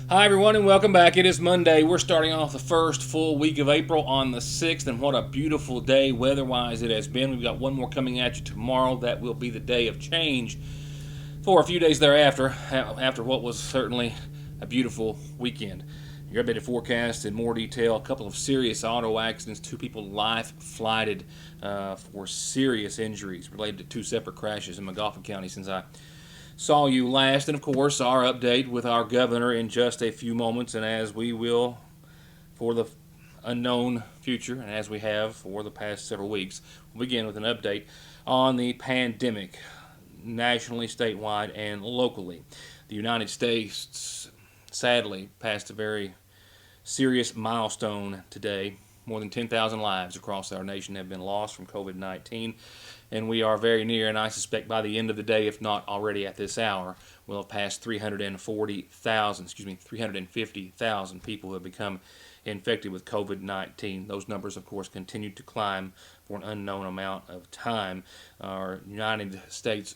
Hi, everyone, and welcome back. It is Monday. We're starting off the first full week of April on the 6th, and what a beautiful day weather-wise it has been. We've got one more coming at you tomorrow. That will be the day of change for a few days thereafter, after what was certainly a beautiful weekend. Your updated forecast in more detail. A couple of serious auto accidents, two people life-flighted for serious injuries related to two separate crashes in McGoffin County since I saw you last, and of course our update with our governor in just a few moments, and as we will for the unknown future, and as we have for the past several weeks, we'll begin with an update on the pandemic nationally, statewide, and locally. The United States sadly passed a very serious milestone today. More than 10,000 lives across our nation have been lost from COVID-19, and we are very near, and I suspect by the end of the day, if not already at this hour, we'll have passed 350,000 people who have become infected with COVID-19. Those numbers, of course, continue to climb for an unknown amount of time. Our United States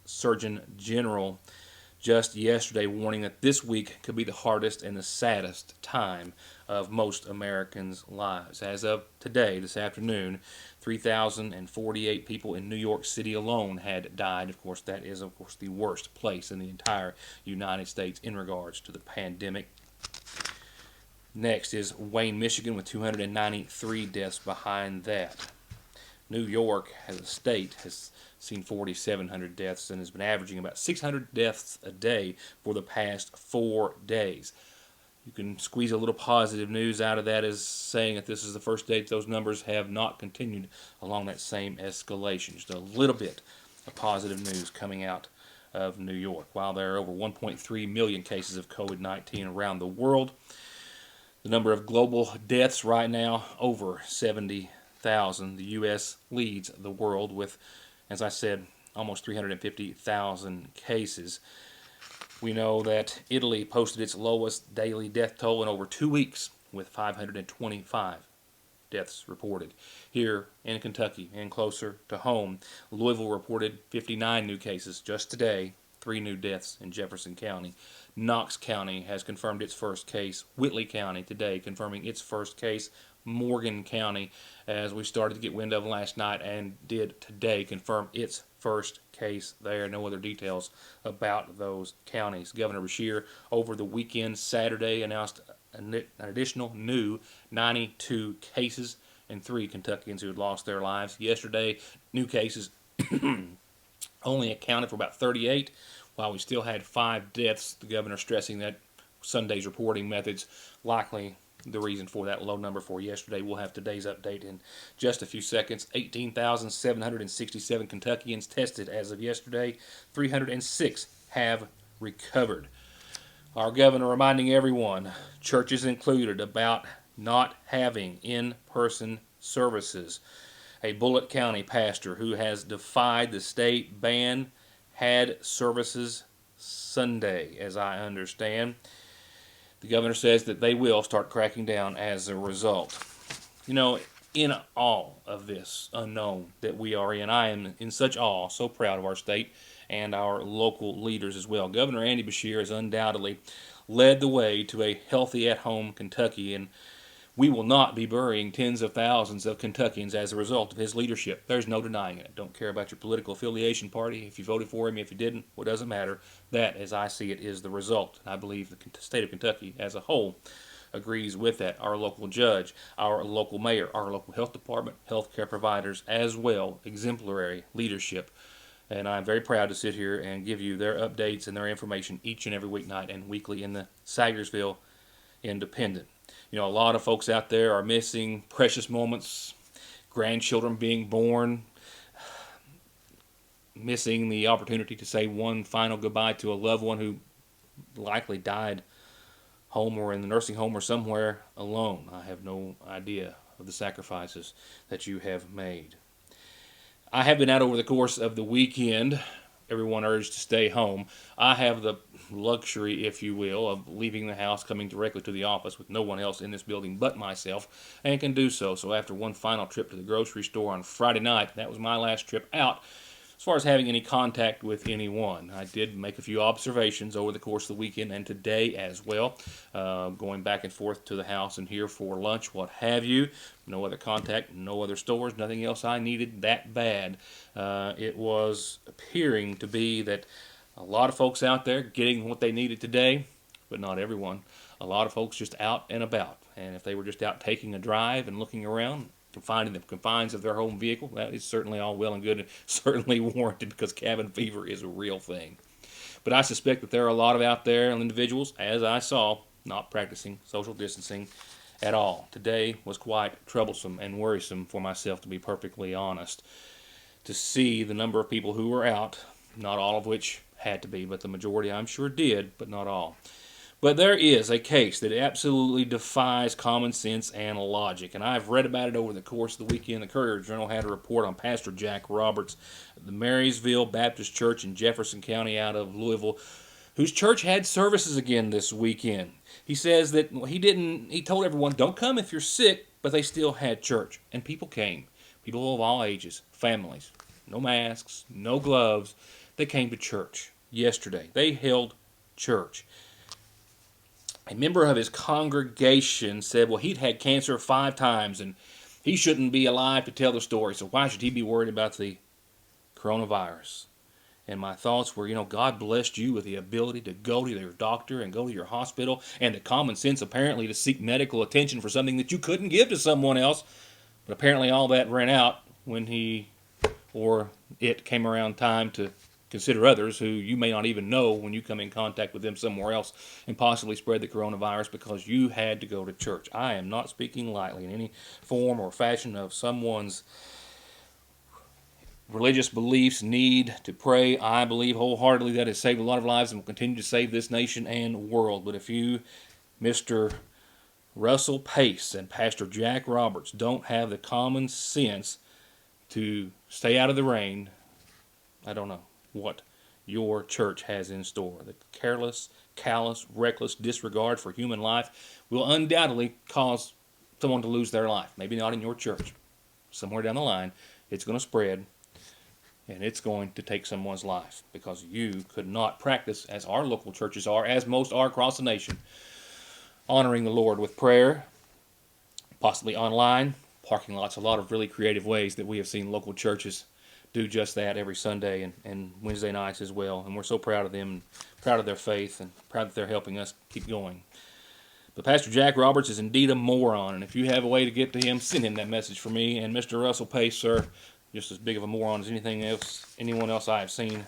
Surgeon General just yesterday warning that this week could be the hardest and the saddest time of most Americans' lives. As of today, this afternoon, 3,048 people in New York City alone had died. Of course, that is, the worst place in the entire United States in regards to the pandemic. Next is Wayne, Michigan, with 293 deaths behind that. New York, as a state, has seen 4,700 deaths and has been averaging about 600 deaths a day for the past 4 days. You can squeeze a little positive news out of that as saying that this is the first day that those numbers have not continued along that same escalation. Just a little bit of positive news coming out of New York. While there are over 1.3 million cases of COVID-19 around the world, the number of global deaths right now over 70,000. The U.S. leads the world with, as I said, almost 350,000 cases. We know that Italy posted its lowest daily death toll in over 2 weeks with 525 deaths reported. Here in Kentucky and closer to home, Louisville reported 59 new cases just today, 3 new deaths in Jefferson County. Knox County has confirmed its first case. Whitley County today confirming its first case. Morgan County, as we started to get wind of last night and did today, confirm its first case there. No other details about those counties. Governor Beshear over the weekend, Saturday, announced an additional new 92 cases and 3 Kentuckians who had lost their lives. Yesterday, new cases only accounted for about 38, while we still had 5 deaths. The governor stressing that Sunday's reporting methods likely the reason for that low number for yesterday. We'll have today's update in just a few seconds. 18,767 Kentuckians tested as of yesterday. 306 have recovered. Our governor reminding everyone, churches included, about not having in-person services. A Bullitt County pastor who has defied the state ban had services Sunday, as I understand. The governor says that they will start cracking down as a result. You know, in all of this unknown that we are in, I am in such awe, so proud of our state and our local leaders as well. Governor Andy Beshear has undoubtedly led the way to a healthy at-home Kentucky, and we will not be burying tens of thousands of Kentuckians as a result of his leadership. There's no denying it. Don't care about your political affiliation party. If you voted for him, if you didn't, well, it doesn't matter. That, as I see it, is the result. And I believe the state of Kentucky as a whole agrees with that. Our local judge, our local mayor, our local health department, healthcare providers as well, exemplary leadership. And I'm very proud to sit here and give you their updates and their information each and every weeknight and weekly in the Sagersville Independent. You know, a lot of folks out there are missing precious moments, grandchildren being born, missing the opportunity to say one final goodbye to a loved one who likely died home or in the nursing home or somewhere alone. I have no idea of the sacrifices that you have made. I have been out over the course of the weekend. Everyone urged to stay home. I have the luxury, if you will, of leaving the house, coming directly to the office with no one else in this building but myself, and can do so. So after one final trip to the grocery store on Friday night, that was my last trip out, as far as having any contact with anyone. I did make a few observations over the course of the weekend and today as well, going back and forth to the house and here for lunch, what have you. No other contact, no other stores, nothing else I needed that bad. It was appearing to be that a lot of folks out there getting what they needed today, but not everyone. A lot of folks just out and about. And if they were just out taking a drive and looking around, confined in the confines of their home vehicle, that is certainly all well and good and certainly warranted, because cabin fever is a real thing. But I suspect that there are a lot of out there individuals, as I saw, not practicing social distancing at all. Today was quite troublesome and worrisome for myself, to be perfectly honest, to see the number of people who were out, not all of which had to be, but the majority I'm sure did, but not all. But there is a case that absolutely defies common sense and logic, and I've read about it over the course of the weekend. The Courier-Journal had a report on Pastor Jack Roberts, the Marysville Baptist Church in Jefferson County out of Louisville, whose church had services again this weekend. He says that he told everyone, don't come if you're sick, but they still had church, and people came. People of all ages, families, no masks, no gloves. They came to church yesterday. They held church. A member of his congregation said, well, he'd had cancer 5 times and he shouldn't be alive to tell the story, so why should he be worried about the coronavirus? And my thoughts were, God blessed you with the ability to go to your doctor and go to your hospital, and the common sense apparently to seek medical attention for something that you couldn't give to someone else. But apparently all that ran out when it came around time to consider others who you may not even know when you come in contact with them somewhere else and possibly spread the coronavirus because you had to go to church. I am not speaking lightly in any form or fashion of someone's religious beliefs, need to pray. I believe wholeheartedly that has saved a lot of lives and will continue to save this nation and world. But if you, Mr. Russell Pace and Pastor Jack Roberts, don't have the common sense to stay out of the rain, I don't know what your church has in store. The careless, callous, reckless disregard for human life will undoubtedly cause someone to lose their life. Maybe not in your church. Somewhere down the line, it's going to spread, and it's going to take someone's life because you could not practice, as our local churches are, as most are across the nation, honoring the Lord with prayer, possibly online, parking lots, a lot of really creative ways that we have seen local churches do just that every Sunday and Wednesday nights as well. And we're so proud of them, proud of their faith, and proud that they're helping us keep going. But Pastor Jack Roberts is indeed a moron, and if you have a way to get to him, send him that message for me. And Mr. Russell Pace, sir, just as big of a moron as anyone else I have seen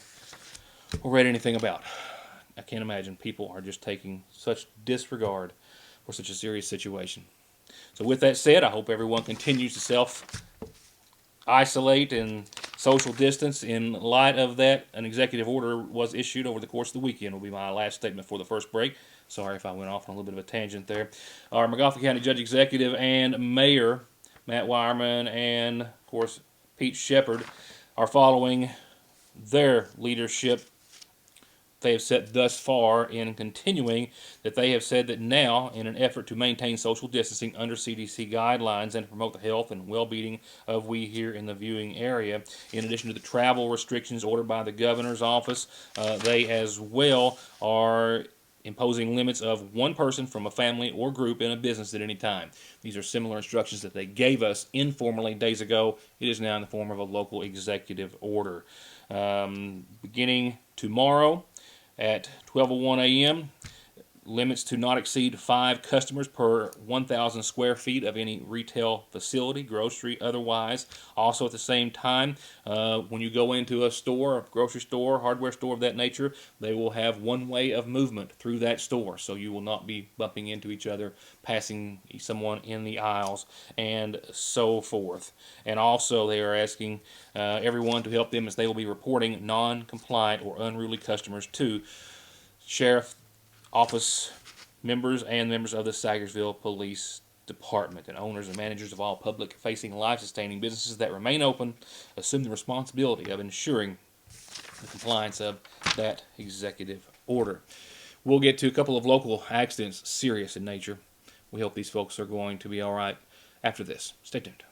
or read anything about. I can't imagine people are just taking such disregard for such a serious situation. So with that said, I hope everyone continues to self-isolate and social distance. In light of that, an executive order was issued over the course of the weekend. Will be my last statement for the first break. Sorry if I went off on a little bit of a tangent there. Our McGoffin County Judge Executive and Mayor Matt Wireman and, of course, Pete Shepard are following their leadership they have set thus far in continuing that they have said that now, in an effort to maintain social distancing under CDC guidelines and promote the health and well-being of we here in the viewing area, in addition to the travel restrictions ordered by the governor's office, they as well are imposing limits of 1 person from a family or group in a business at any time. These are similar instructions that they gave us informally days ago. It is now in the form of a local executive order. Beginning tomorrow at 12:01 a.m., limits to not exceed 5 customers per 1,000 square feet of any retail facility, grocery, otherwise. Also at the same time, when you go into a store, a grocery store, hardware store of that nature, they will have one way of movement through that store. So you will not be bumping into each other, passing someone in the aisles, and so forth. And also they are asking everyone to help them as they will be reporting non-compliant or unruly customers to Sheriff Office members and members of the Sagersville Police Department. And owners and managers of all public-facing, life-sustaining businesses that remain open assume the responsibility of ensuring the compliance of that executive order. We'll get to a couple of local accidents, serious in nature. We hope these folks are going to be all right after this. Stay tuned.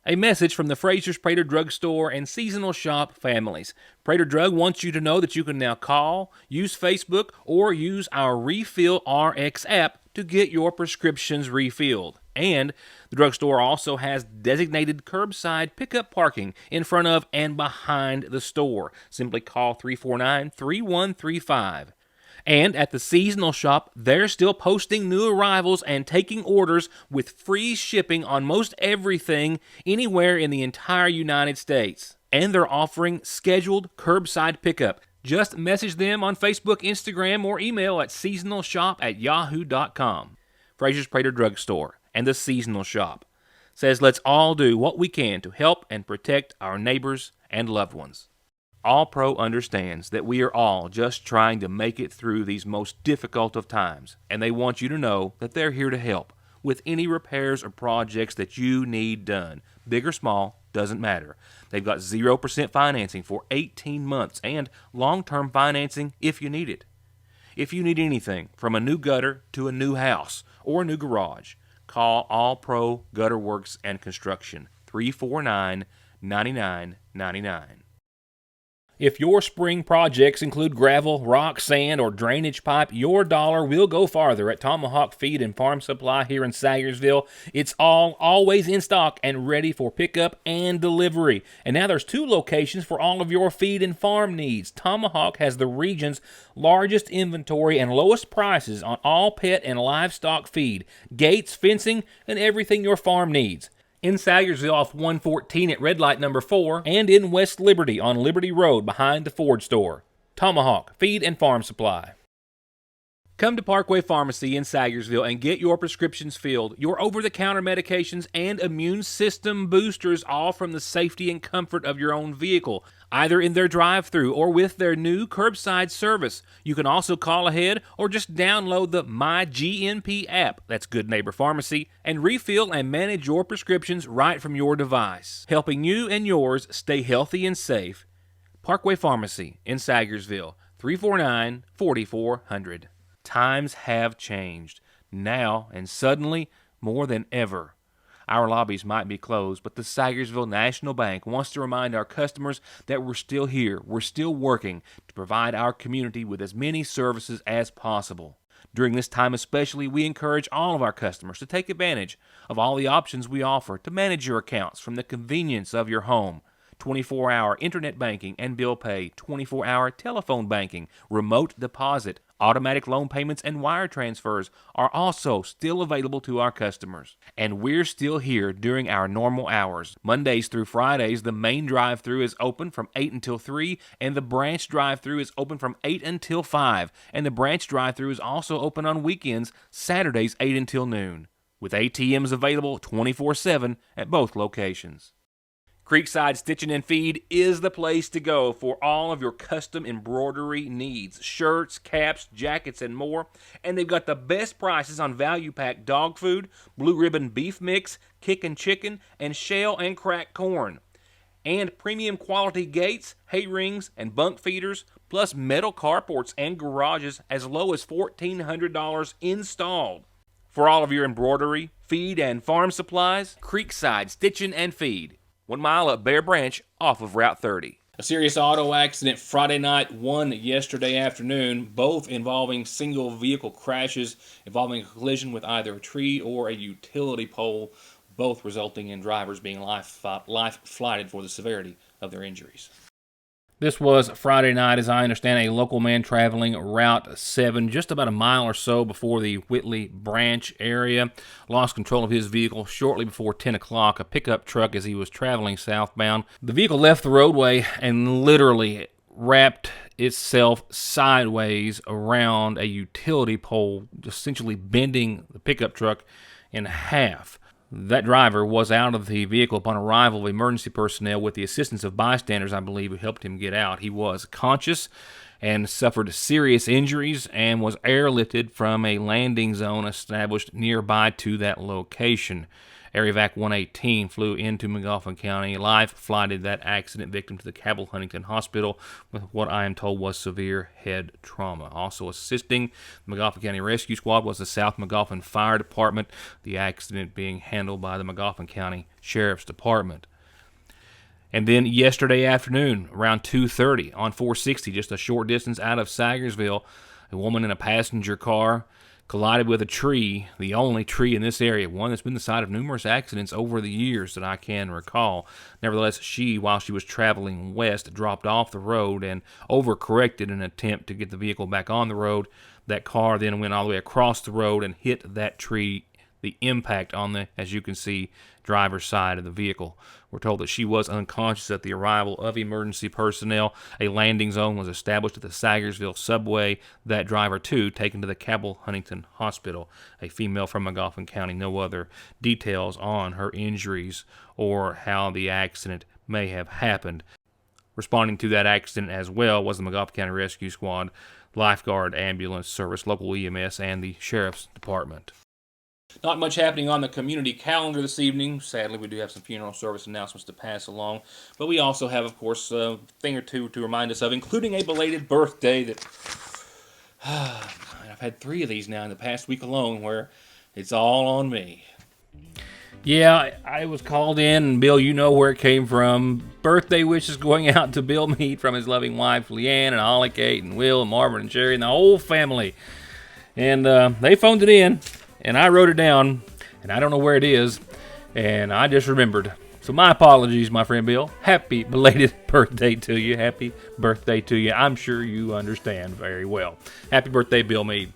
A message from the Fraser's Prater Drug Store and Seasonal Shop families. Prater Drug wants you to know that you can now call, use Facebook, or use our Refill RX app to get your prescriptions refilled. And the drugstore also has designated curbside pickup parking in front of and behind the store. Simply call 349-3135. And at the Seasonal Shop, they're still posting new arrivals and taking orders with free shipping on most everything anywhere in the entire United States. And they're offering scheduled curbside pickup. Just message them on Facebook, Instagram, or email at seasonalshop@yahoo.com. Fraser's Prater Drug Store and the Seasonal Shop says let's all do what we can to help and protect our neighbors and loved ones. All Pro understands that we are all just trying to make it through these most difficult of times, and they want you to know that they're here to help with any repairs or projects that you need done. Big or small, doesn't matter. They've got 0% financing for 18 months and long-term financing if you need it. If you need anything from a new gutter to a new house or a new garage, call All Pro Gutter Works and Construction, 349-9999. If your spring projects include gravel, rock, sand, or drainage pipe, your dollar will go farther at Tomahawk Feed and Farm Supply here in Sayersville. It's always in stock and ready for pickup and delivery. And now there's 2 locations for all of your feed and farm needs. Tomahawk has the region's largest inventory and lowest prices on all pet and livestock feed, gates, fencing, and everything your farm needs. In Sayersville off 114 at Red Light number 4, and in West Liberty on Liberty Road behind the Ford store. Tomahawk Feed and Farm Supply. Come to Parkway Pharmacy in Sayersville and get your prescriptions filled, your over-the-counter medications, and immune system boosters, all from the safety and comfort of your own vehicle, either in their drive-thru or with their new curbside service. You can also call ahead or just download the MyGNP app, that's Good Neighbor Pharmacy, and refill and manage your prescriptions right from your device, helping you and yours stay healthy and safe. Parkway Pharmacy in Sayersville, 349-4400. Times have changed, now and suddenly more than ever. Our lobbies might be closed, but the Sayersville National Bank wants to remind our customers that we're still here, we're still working to provide our community with as many services as possible. During this time especially, we encourage all of our customers to take advantage of all the options we offer to manage your accounts from the convenience of your home. 24-hour internet banking and bill pay, 24-hour telephone banking, remote deposit, automatic loan payments, and wire transfers are also still available to our customers. And we're still here during our normal hours. Mondays through Fridays, the main drive-thru is open from 8 until 3, and the branch drive-thru is open from 8 until 5. And the branch drive-thru is also open on weekends, Saturdays 8 until noon, with ATMs available 24/7 at both locations. Creekside Stitching and Feed is the place to go for all of your custom embroidery needs. Shirts, caps, jackets, and more. And they've got the best prices on value-pack dog food, blue ribbon beef mix, kickin' chicken, and shell and cracked corn. And premium quality gates, hay rings, and bunk feeders, plus metal carports and garages as low as $1,400 installed. For all of your embroidery, feed, and farm supplies, Creekside Stitching and Feed. 1 mile up Bear Branch off of Route 30. A serious auto accident Friday night, one yesterday afternoon, both involving single vehicle crashes involving a collision with either a tree or a utility pole, both resulting in drivers being life-flighted for the severity of their injuries. This was Friday night, as I understand, a local man traveling Route 7, just about a mile or so before the Whitley Branch area. Lost control of his vehicle shortly before 10 o'clock, a pickup truck as he was traveling southbound. The vehicle left the roadway and literally wrapped itself sideways around a utility pole, essentially bending the pickup truck in half. That driver was out of the vehicle upon arrival of emergency personnel with the assistance of bystanders, I believe, who helped him get out. He was conscious and suffered serious injuries and was airlifted from a landing zone established nearby to that location. Area Vac 118 flew into McGoffin County, live flighted that accident victim to the Cabell Huntington Hospital with what I am told was severe head trauma. Also assisting the McGoffin County Rescue Squad was the South McGoffin Fire Department, the accident being handled by the McGoffin County Sheriff's Department. And then yesterday afternoon, around 2:30 on 460, just a short distance out of Sagersville, a woman in a passenger car collided with a tree, the only tree in this area, one that's been the site of numerous accidents over the years that I can recall. Nevertheless, she, while she was traveling west, dropped off the road and overcorrected in an attempt to get the vehicle back on the road. That car then went all the way across the road and hit that tree, the impact on the, as you can see, driver's side of the vehicle. We're told that she was unconscious at the arrival of emergency personnel. A landing zone was established at the Sagersville subway. That driver, too, taken to the Cabell Huntington Hospital. A female from McGoffin County. No other details on her injuries or how the accident may have happened. Responding to that accident as well was the McGoffin County Rescue Squad, Lifeguard Ambulance Service, local EMS, and the Sheriff's Department. Not much happening on the community calendar this evening. Sadly, we do have some funeral service announcements to pass along. But we also have, of course, a thing or two to remind us of, including a belated birthday that I've had 3 of these now in the past week alone where it's all on me. Yeah, I was called in, and Bill, you know where it came from. Birthday wishes going out to Bill Meade from his loving wife, Leanne, and Holly Kate, and Will, and Marvin, and Sherry, and the whole family. And they phoned it in. And I wrote it down, and I don't know where it is, and I just remembered. So my apologies, my friend Bill. Happy belated birthday to you. Happy birthday to you. I'm sure you understand very well. Happy birthday, Bill Meade.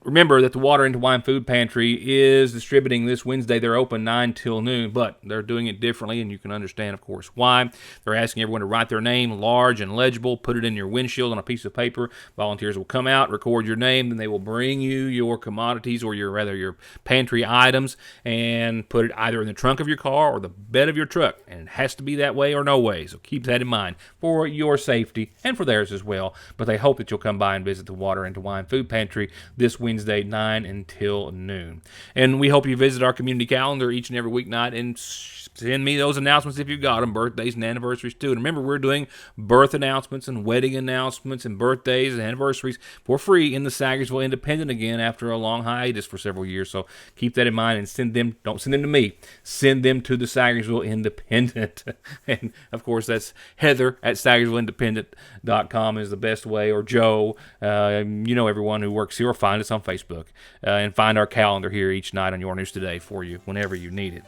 Remember that the Water into Wine Food Pantry is distributing this Wednesday. They're open 9 till noon, but they're doing it differently, and you can understand, of course, why. They're asking everyone to write their name large and legible, put it in your windshield on a piece of paper. Volunteers will come out, record your name, then they will bring you your commodities or your pantry items and put it either in the trunk of your car or the bed of your truck. And it has to be that way or no way, so keep that in mind for your safety and for theirs as well. But they hope that you'll come by and visit the Water into Wine Food Pantry this Wednesday, 9 until noon. And we hope you visit our community calendar each and every weeknight and send me those announcements if you've got them, birthdays and anniversaries too. And remember, we're doing birth announcements and wedding announcements and birthdays and anniversaries for free in the Sagersville Independent again after a long hiatus for several years. So keep that in mind and send them, don't send them to me, send them to the Sagersville Independent. And of course, that's Heather at SagersvilleIndependent.com is the best way, or Joe, everyone who works here, or find us on Facebook and find our calendar here each night on Your News Today for you whenever you need it.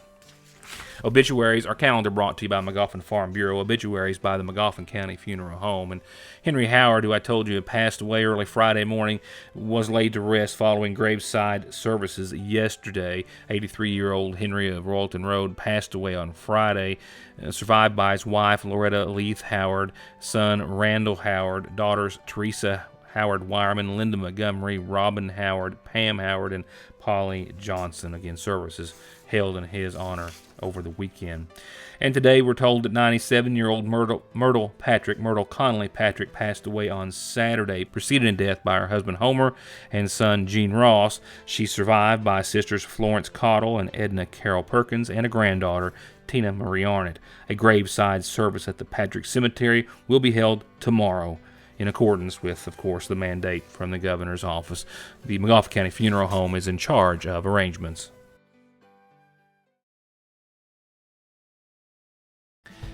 Obituaries, our calendar brought to you by McGoffin Farm Bureau. Obituaries by the McGoffin County Funeral Home. And Henry Howard, who I told you had passed away early Friday morning, was laid to rest following graveside services yesterday. 83-year-old Henry of Royalton Road passed away on Friday, survived by his wife, Loretta Leith Howard, son, Randall Howard, daughters, Teresa Howard Wireman, Linda Montgomery, Robin Howard, Pam Howard, and Polly Johnson. Again, services held in his honor over the weekend. And today we're told that 97-year-old Myrtle Connolly Patrick passed away on Saturday, preceded in death by her husband Homer and son Gene Ross. She's survived by sisters Florence Cottle and Edna Carol Perkins and a granddaughter, Tina Marie Arnott. A graveside service at the Patrick Cemetery will be held tomorrow, in accordance with, of course, the mandate from the governor's office. The McGoffin County Funeral Home is in charge of arrangements.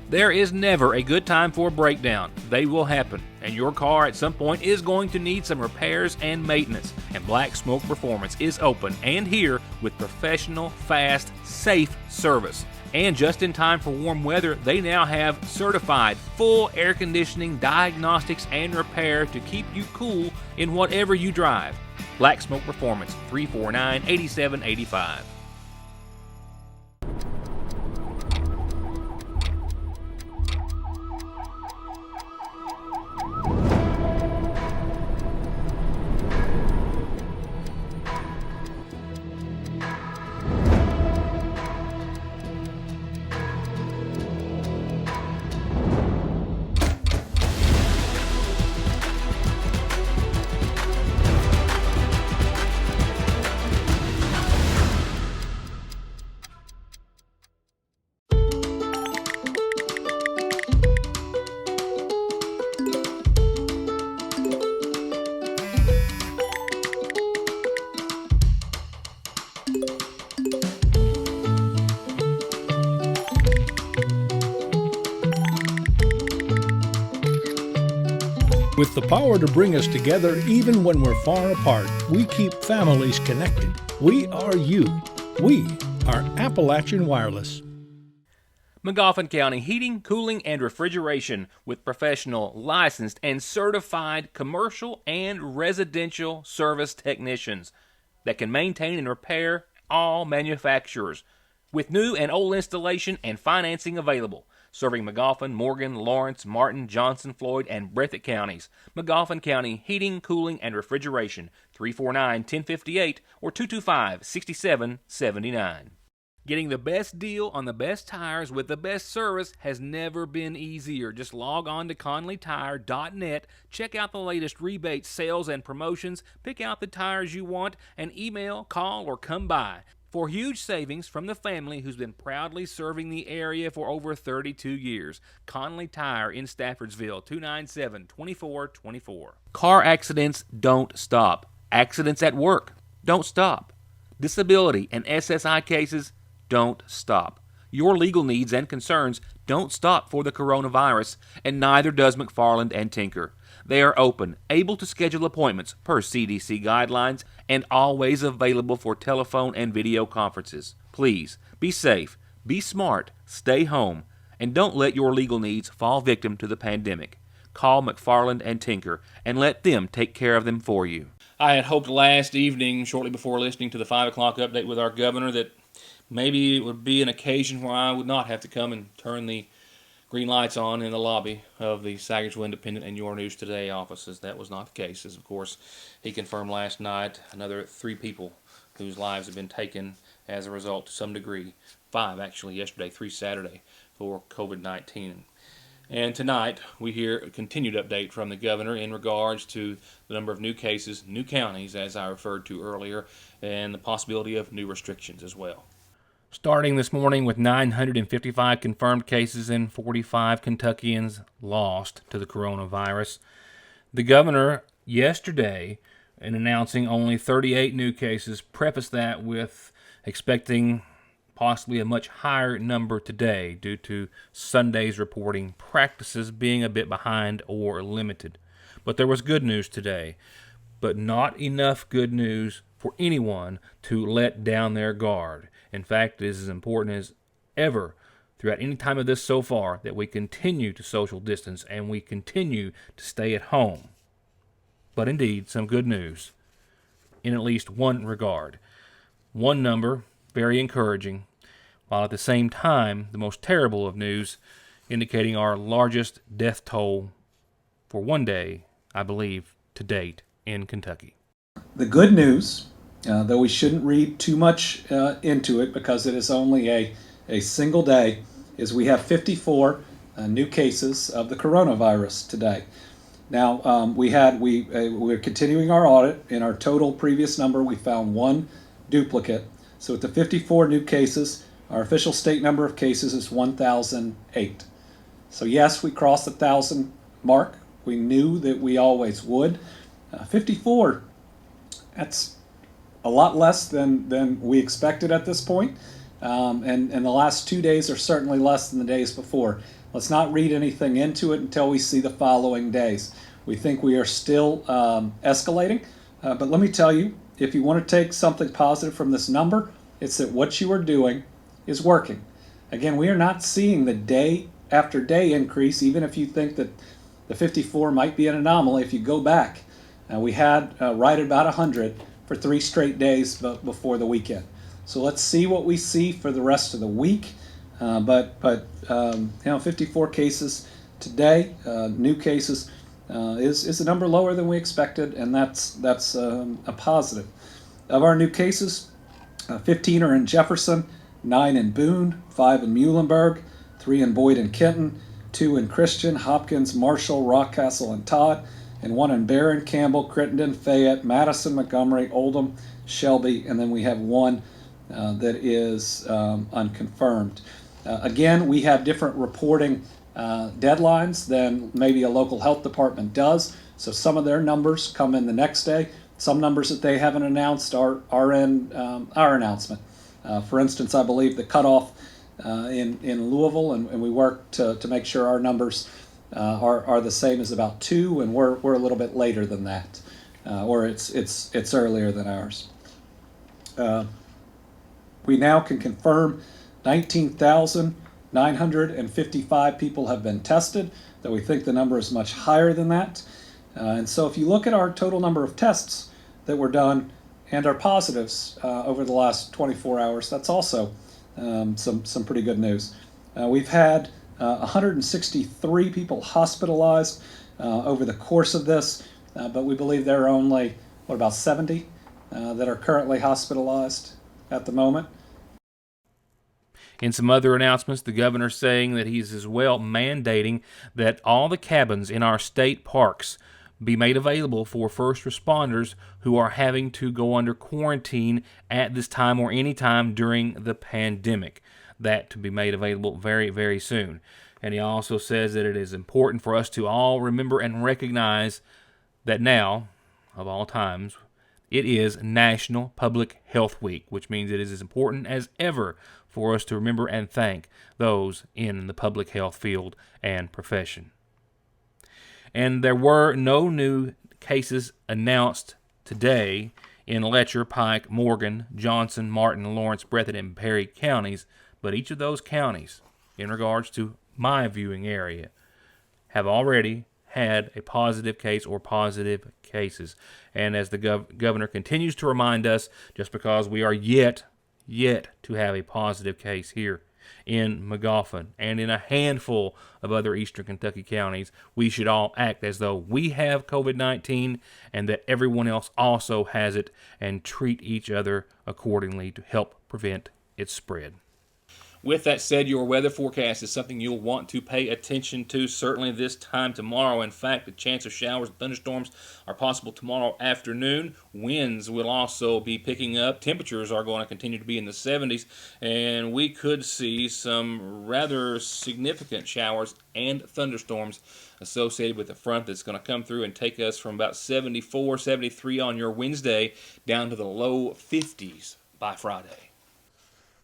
There is never a good time for a breakdown. They will happen, and your car at some point is going to need some repairs and maintenance. And Black Smoke Performance is open and here with professional, fast, safe service. And just in time for warm weather, they now have certified full air conditioning, diagnostics, and repair to keep you cool in whatever you drive. Black Smoke Performance, 349-8785. With the power to bring us together even when we're far apart, we keep families connected. We are you. We are Appalachian Wireless. Magoffin County Heating, Cooling, and Refrigeration with professional, licensed, and certified commercial and residential service technicians that can maintain and repair all manufacturers with new and old installation and financing available. Serving Magoffin, Morgan, Lawrence, Martin, Johnson, Floyd, and Breathitt counties. Magoffin County Heating, Cooling, and Refrigeration, 349-1058 or 225-6779. Getting the best deal on the best tires with the best service has never been easier. Just log on to ConleyTire.net, check out the latest rebates, sales, and promotions, pick out the tires you want, and email, call, or come by for huge savings from the family who's been proudly serving the area for over 32 years. Conley Tire in Staffordsville, 297-2424. Car accidents don't stop. Accidents at work don't stop. Disability and SSI cases don't stop. Your legal needs and concerns don't stop for the coronavirus, and neither does McFarland and Tinker. They are open, able to schedule appointments per CDC guidelines, and always available for telephone and video conferences. Please, be safe, be smart, stay home, and don't let your legal needs fall victim to the pandemic. Call McFarland and Tinker and let them take care of them for you. I had hoped last evening, shortly before listening to the 5 o'clock update with our governor, that maybe it would be an occasion where I would not have to come and turn the green lights on in the lobby of the Sacagewell Independent and Your News Today offices. That was not the case, as of course he confirmed last night. Another 3 people whose lives have been taken as a result to some degree. 5 actually yesterday, 3 Saturday for COVID-19. And tonight we hear a continued update from the governor in regards to the number of new cases, new counties as I referred to earlier, and the possibility of new restrictions as well. Starting this morning with 955 confirmed cases and 45 Kentuckians lost to the coronavirus. The governor yesterday, in announcing only 38 new cases, prefaced that with expecting possibly a much higher number today due to Sunday's reporting practices being a bit behind or limited. But there was good news today, but not enough good news for anyone to let down their guard. In fact, it is as important as ever throughout any time of this so far that we continue to social distance and we continue to stay at home. But indeed, some good news in at least one regard. One number, very encouraging, while at the same time, the most terrible of news, indicating our largest death toll for one day, I believe, to date in Kentucky. The good news, though we shouldn't read too much into it because it is only a single day, is we have 54 new cases of the coronavirus today. Now, we're continuing our audit. In our total previous number, we found 1 duplicate. So with the 54 new cases, our official state number of cases is 1,008. So yes, we crossed the 1,000 mark. We knew that we always would. 54, that's a lot less than we expected at this point. And the last 2 days are certainly less than the days before. Let's not read anything into it until we see the following days. We think we are still escalating. But let me tell you, if you want to take something positive from this number, it's that what you are doing is working. Again, we are not seeing the day after day increase, even if you think that the 54 might be an anomaly. If you go back, we had right at about 100 for 3 straight days before the weekend. So let's see what we see for the rest of the week. But 54 cases today, new cases, is a number lower than we expected, and that's a positive. Of our new cases, 15 are in Jefferson, 9 in Boone, 5 in Muhlenberg, 3 in Boyd and Kenton, 2 in Christian, Hopkins, Marshall, Rockcastle, and Todd, and 1 in Barron, Campbell, Crittenden, Fayette, Madison, Montgomery, Oldham, Shelby, and then we have 1 that is unconfirmed. Again, we have different reporting deadlines than maybe a local health department does, so some of their numbers come in the next day. Some numbers that they haven't announced are in our announcement. For instance, I believe the cutoff in Louisville, and we work to make sure our numbers are the same as about 2, and we're a little bit later than that, or it's earlier than ours. We now can confirm 19,955 people have been tested, though we think the number is much higher than that. And so if you look at our total number of tests that were done and our positives over the last 24 hours, that's also some pretty good news. We've had 163 people hospitalized over the course of this, but we believe there are only, about 70 that are currently hospitalized at the moment. In some other announcements, the governor saying that he's as well mandating that all the cabins in our state parks be made available for first responders who are having to go under quarantine at this time or any time during the pandemic. That to be made available very, very soon. And he also says that it is important for us to all remember and recognize that now, of all times, it is National Public Health Week, which means it is as important as ever for us to remember and thank those in the public health field and profession. And there were no new cases announced today in Letcher, Pike, Morgan, Johnson, Martin, Lawrence, Breathitt, and Perry counties, but each of those counties, in regards to my viewing area, have already had a positive case or positive cases. And as the governor continues to remind us, just because we are yet to have a positive case here in Magoffin and in a handful of other eastern Kentucky counties, we should all act as though we have COVID-19 and that everyone else also has it, and treat each other accordingly to help prevent its spread. With that said, your weather forecast is something you'll want to pay attention to, certainly this time tomorrow. In fact, the chance of showers and thunderstorms are possible tomorrow afternoon. Winds will also be picking up. Temperatures are going to continue to be in the 70s, and we could see some rather significant showers and thunderstorms associated with the front that's going to come through and take us from about 74, 73 on your Wednesday down to the low 50s by Friday.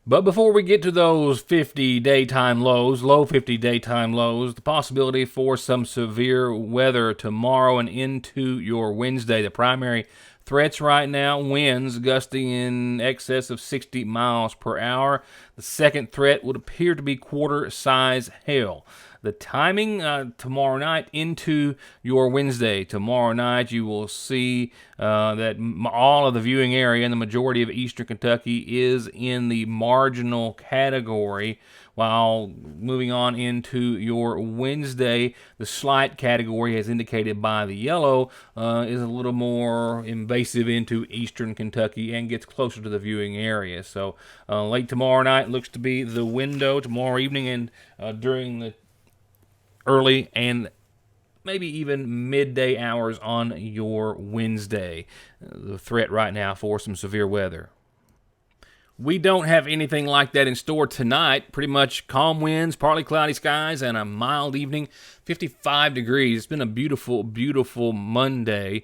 But before we get to those 50 daytime lows, low 50 daytime lows, the possibility for some severe weather tomorrow and into your Wednesday. The primary threats right now, winds gusting in excess of 60 miles per hour. The second threat would appear to be quarter-size hail. The timing tomorrow night into your Wednesday. Tomorrow night you will see that all of the viewing area in the majority of eastern Kentucky is in the marginal category, while moving on into your Wednesday, the slight category, as indicated by the yellow, is a little more invasive into eastern Kentucky and gets closer to the viewing area. So late tomorrow night looks to be the window. Tomorrow evening and during the early and maybe even midday hours on your Wednesday. The threat right now for some severe weather. We don't have anything like that in store tonight. Pretty much calm winds, partly cloudy skies, and a mild evening. 55 degrees. It's been a beautiful, beautiful Monday.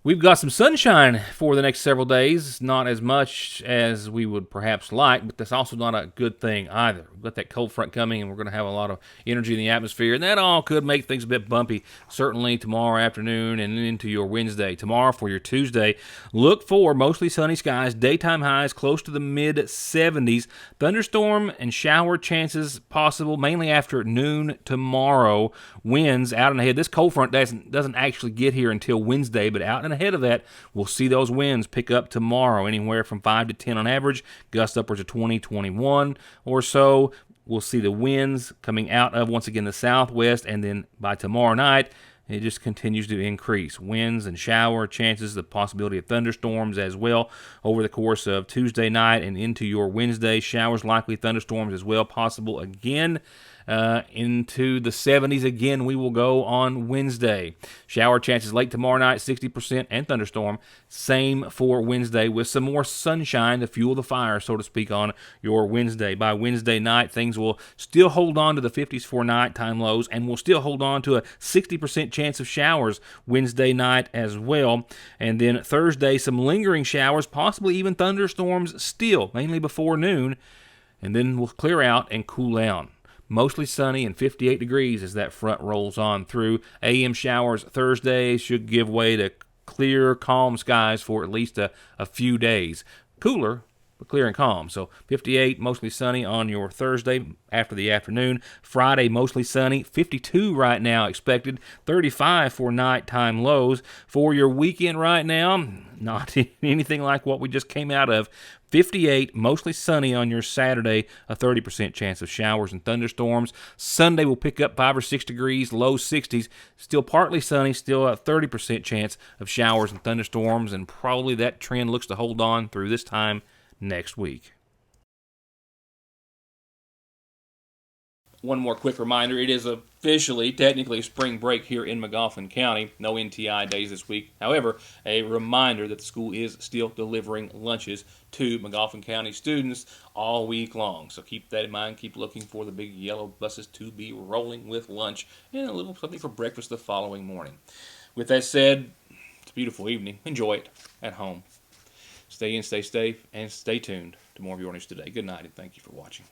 We've got some sunshine for the next several days, not as much as we would perhaps like, but that's also not a good thing either. We've got that cold front coming, and we're going to have a lot of energy in the atmosphere, and that all could make things a bit bumpy, certainly tomorrow afternoon and into your Wednesday. Tomorrow for your Tuesday, look for mostly sunny skies, daytime highs close to the mid-70s, thunderstorm and shower chances possible mainly after noon tomorrow. Winds out and ahead. This cold front doesn't actually get here until Wednesday, but out and ahead of that, we'll see those winds pick up tomorrow, anywhere from 5 to 10 on average, gusts upwards of 20, 21 or so. We'll see the winds coming out of, once again, the southwest, and then by tomorrow night, it just continues to increase. Winds and shower chances, the possibility of thunderstorms as well over the course of Tuesday night and into your Wednesday. Showers likely, thunderstorms as well possible again. Into the 70s again we will go on Wednesday. Shower chances late tomorrow night, 60%, and thunderstorm. Same for Wednesday with some more sunshine to fuel the fire, so to speak, on your Wednesday. By Wednesday night, things will still hold on to the 50s for nighttime lows, and we'll still hold on to a 60% chance of showers Wednesday night as well. And then Thursday, some lingering showers, possibly even thunderstorms still, mainly before noon, and then we'll clear out and cool down. mostly sunny and 58 degrees as that front rolls on through. AM showers Thursday should give way to clear, calm skies for at least a few days. Cooler, but clear and calm. So 58, mostly sunny on your Thursday after the afternoon. Friday, mostly sunny. 52 right now expected. 35 for nighttime lows. For your weekend right now, not anything like what we just came out of. 58, mostly sunny on your Saturday, a 30% chance of showers and thunderstorms. Sunday will pick up 5 or 6 degrees, low 60s. Still partly sunny, still a 30% chance of showers and thunderstorms, and probably that trend looks to hold on through this time next week. One more quick reminder, it is officially, technically, spring break here in McGoffin County. No NTI days this week. However, a reminder that the school is still delivering lunches to McGoffin County students all week long. So keep that in mind. Keep looking for the big yellow buses to be rolling with lunch and a little something for breakfast the following morning. With that said, it's a beautiful evening. Enjoy it at home. Stay in, stay safe, and stay tuned to more of Your News Today. Good night, and thank you for watching.